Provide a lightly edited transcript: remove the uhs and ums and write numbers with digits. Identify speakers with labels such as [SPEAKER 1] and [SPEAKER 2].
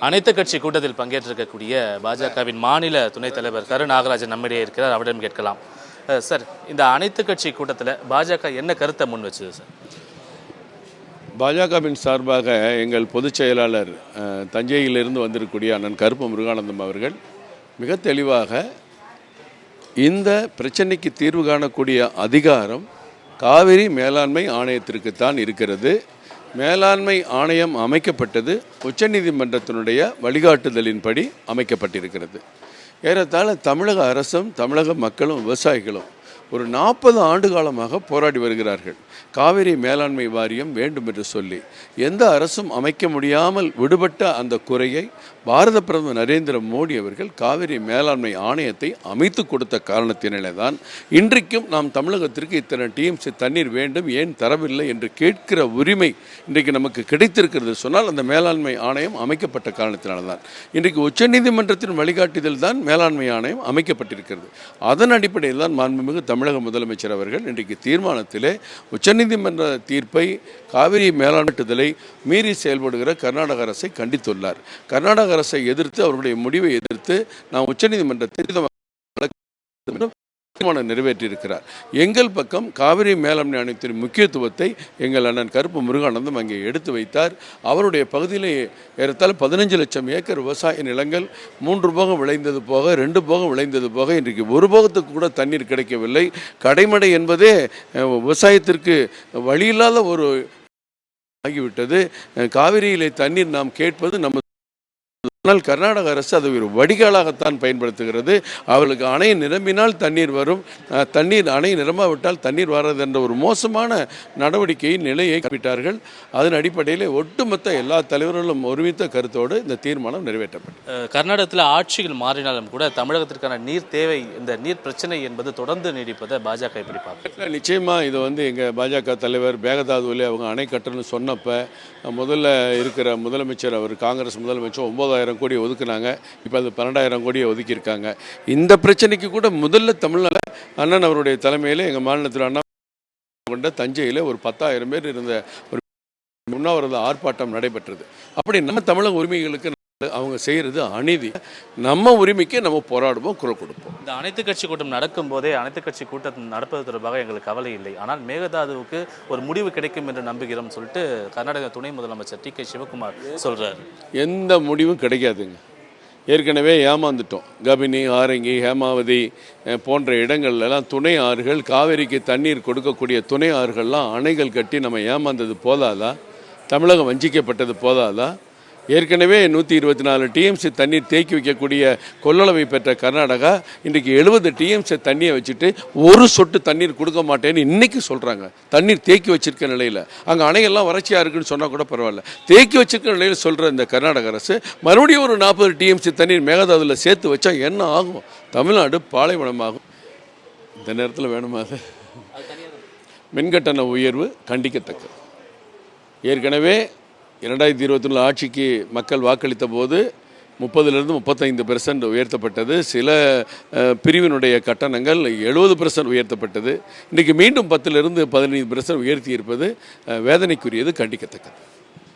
[SPEAKER 1] அனைத்து கட்சி கூட்டத்தில் பங்கேற்றிருக்கக்கூடிய பாஜகவின் மாநில துணைத் தலைவர் கரு நாகராஜன் நம்மிடையே இருக்கிறார். அவரிடம் கேட்கலாம். சார், இந்த அனைத்து கட்சி கூட்டத்தில் பாஜக என்ன கருத்தை முன் வச்சது சார்?
[SPEAKER 2] பாஜகவின் சார்பாக எங்கள் பொதுச் செயலாளர் தஞ்சையிலிருந்து வந்திருக்கக்கூடிய அண்ணன் கருப்பு முருகானந்தம் அவர்கள் மிக தெளிவாக இந்த பிரச்சனைக்கு தீர்வு காணக்கூடிய அதிகாரம் காவிரி மேலாண்மை ஆணையத்திற்குத்தான் இருக்கிறது. மேலாண்மை ஆணையம் அமைக்கப்பட்டது உச்சநீதிமன்றத்தினுடைய வழிகாட்டுதலின்படி அமைக்கப்பட்டிருக்கிறது. ஏறத்தாழ தமிழக அரசும் தமிழக மக்களும் விவசாயிகளும் ஒரு 40 ஆண்டு காலமாக போராடி வருகிறார்கள். காவிரி மேலாண்மை வாரியம் வேண்டும் என்று சொல்லி எந்த அரசும் அமைக்க முடியாமல் விடுபட்ட அந்த குறையை பாரத பிரதமர் நரேந்திர மோடி அவர்கள் காவிரி மேலாண்மை ஆணையத்தை அமைத்து கொடுத்த காரணத்தினாலே தான் இன்றைக்கும் நாம் தமிழகத்திற்கு இத்தனை டிஎம்சி தண்ணீர் வேண்டும், ஏன் தரவில்லை என்று கேட்கிற உரிமை இன்றைக்கு நமக்கு கிடைத்திருக்கிறது. சொன்னால் அந்த மேலாண்மை ஆணையம் அமைக்கப்பட்ட காரணத்தினால்தான் இன்றைக்கு உச்சநீதிமன்றத்தின் வழிகாட்டுதல் தான் மேலாண்மை ஆணையம் அமைக்கப்பட்டிருக்கிறது. அதன் அடிப்படையில் தான் மாண்புமிகு தமிழக முதலமைச்சர் அவர்கள் இன்றைக்கு தீர்மானத்திலே உச்சநீதிமன்ற தீர்ப்பை காவிரி மேலாண்மை மீறி செயல்படுகிற கர்நாடக அரசை கண்டித்துள்ளார். கர்நாடக அரசை எதிர்த்து, அவருடைய முடிவை எதிர்த்து நாம் உச்சநீதிமன்றத்தில் தீர்மானம் நிறைவேற்றியிருக்கிறார். எங்கள் பக்கம் காவிரி மேலாண்மை ஆணையத்தின் முக்கியத்துவத்தை எங்கள் அண்ணன் கருப்பு முருகானந்தம் அங்கே எடுத்து வைத்தார். அவருடைய பகுதியிலே ஏறத்தாழ 15 லட்சம் ஏக்கர் விவசாய நிலங்கள் 3 போகம் விளைந்தது போக 2 போகம் விளைந்தது போக இன்றைக்கு ஒரு போகத்துக்கு கூட தண்ணீர் கிடைக்கவில்லை. கடைமடை என்பதே விவசாயத்திற்கு வழியில்லாத ஒரு ஆகிவிட்டது. காவிரியிலே தண்ணீர் நாம் கேட்பது நம்ம, ஆனால் கர்நாடக அரசு அதை ஒரு வடிகாலாகத்தான் பயன்படுத்துகிறது. அவர்களுக்கு அணை நிரம்பினால் தண்ணீர் வரும், அணை நிரம்பாவிட்டால் தண்ணீர் வராது என்ற ஒரு மோசமான நடவடிக்கையின் நிலையை கைவிட்டார்கள். அதன் அடிப்படையில் ஒட்டுமொத்த எல்லா தலைவர்களும் ஒருமித்த கருத்தோடு இந்த தீர்மானம் நிறைவேற்றப்பட்டது.
[SPEAKER 1] கர்நாடகத்தில் ஆட்சிகள் மாறினாலும் கூட தமிழகத்திற்கான நீர் தேவை, இந்த நீர் பிரச்சனை என்பது தொடர்ந்து நீடிப்பதை பாஜக எப்படி பார்க்குறது?
[SPEAKER 2] நிச்சயமாக இது எங்கள் பாஜக தலைவர் மேகதாதுவிலே அவங்க அணை கட்டணும்னு சொன்னப்போ முதல்ல இருக்கிற முதலமைச்சர், அவர் காங்கிரஸ் முதலமைச்சர் 9,000 கோடி ஒதுக்குனாங்க. இப்போ அது 12,000 கோடியை ஒதுக்கியிருக்காங்க. இந்த பிரச்சனைக்கு கூட முதல்ல தமிழ்நாடு அண்ணன் அவருடைய தலைமையில் எங்கள் மாநிலத்தில் அண்ணா கொண்ட தஞ்சையில் ஒரு 10,000 பேர் இருந்த ஒரு உண்ணாவிரத ஆர்ப்பாட்டம் நடைபெற்றது. அப்படி நம்ம தமிழக உரிமைகளுக்கு அவங்க செய்கிறது அநீதி. நம்ம உரிமைக்கு நம்ம போராடுவோம், குரல் கொடுப்போம்.
[SPEAKER 1] இந்த அனைத்து கட்சி கூட்டம் நடக்கும் போதே அனைத்து கட்சி கூட்டம் நடப்பது தொடர்பாக எங்களுக்கு கவலை இல்லை, ஆனால் மேகதாதுவுக்கு ஒரு முடிவு கிடைக்கும் என்று நம்புகிறோம் சொல்லிட்டு கர்நாடக துணை முதலமைச்சர் டி.கே. சிவகுமார் சொல்றாரு.
[SPEAKER 2] எந்த முடிவும் கிடைக்காதுங்க. ஏற்கனவே ஏமாந்துட்டோம். கபினி, ஆரங்கி, ஹேமாவதி போன்ற இடங்கள்லாம் துணை ஆறுகள், காவிரிக்கு தண்ணீர் கொடுக்கக்கூடிய துணை ஆறுகள்லாம் அணைகள் கட்டி நம்ம ஏமாந்தது போதாதா? தமிழகம் வஞ்சிக்கப்பட்டது போதாதா? ஏற்கனவே 124 டிஎம்சி தண்ணீர் தேக்கி வைக்கக்கூடிய கொள்ளளவை பெற்ற கர்நாடகா இன்றைக்கு 70 டிஎம்சி தண்ணியை வச்சுட்டு ஒரு சொட்டு தண்ணீர் கொடுக்க மாட்டேன்னு இன்றைக்கி சொல்கிறாங்க. தண்ணீர் தேக்கி வச்சிருக்க நிலையில், அங்கே அணையெல்லாம் வறட்சியாக இருக்குன்னு சொன்னால் கூட பரவாயில்ல, தேக்கி வச்சிருக்க நிலையில் சொல்கிற இந்த கர்நாடக அரசு மறுபடியும் ஒரு 40 டிஎம்சி தண்ணீர் மேகதாதுவில் சேர்த்து வச்சா என்ன ஆகும்? தமிழ்நாடு பாலைவனமாகும். இந்த நேரத்தில் வேணுமா? மின்கட்டண உயர்வு கண்டிக்கத்தக்கது. ஏற்கனவே 2021 ஆட்சிக்கு மக்கள் வாக்களித்த போது 30% 35% உயர்த்தப்பட்டது. சில பிரிவினுடைய கட்டணங்கள் 70% உயர்த்தப்பட்டது. இன்றைக்கு மீண்டும் 10% 15% உயர்த்தி இருப்பது வேதனைக்குரியது, கண்டிக்கத்தக்கது.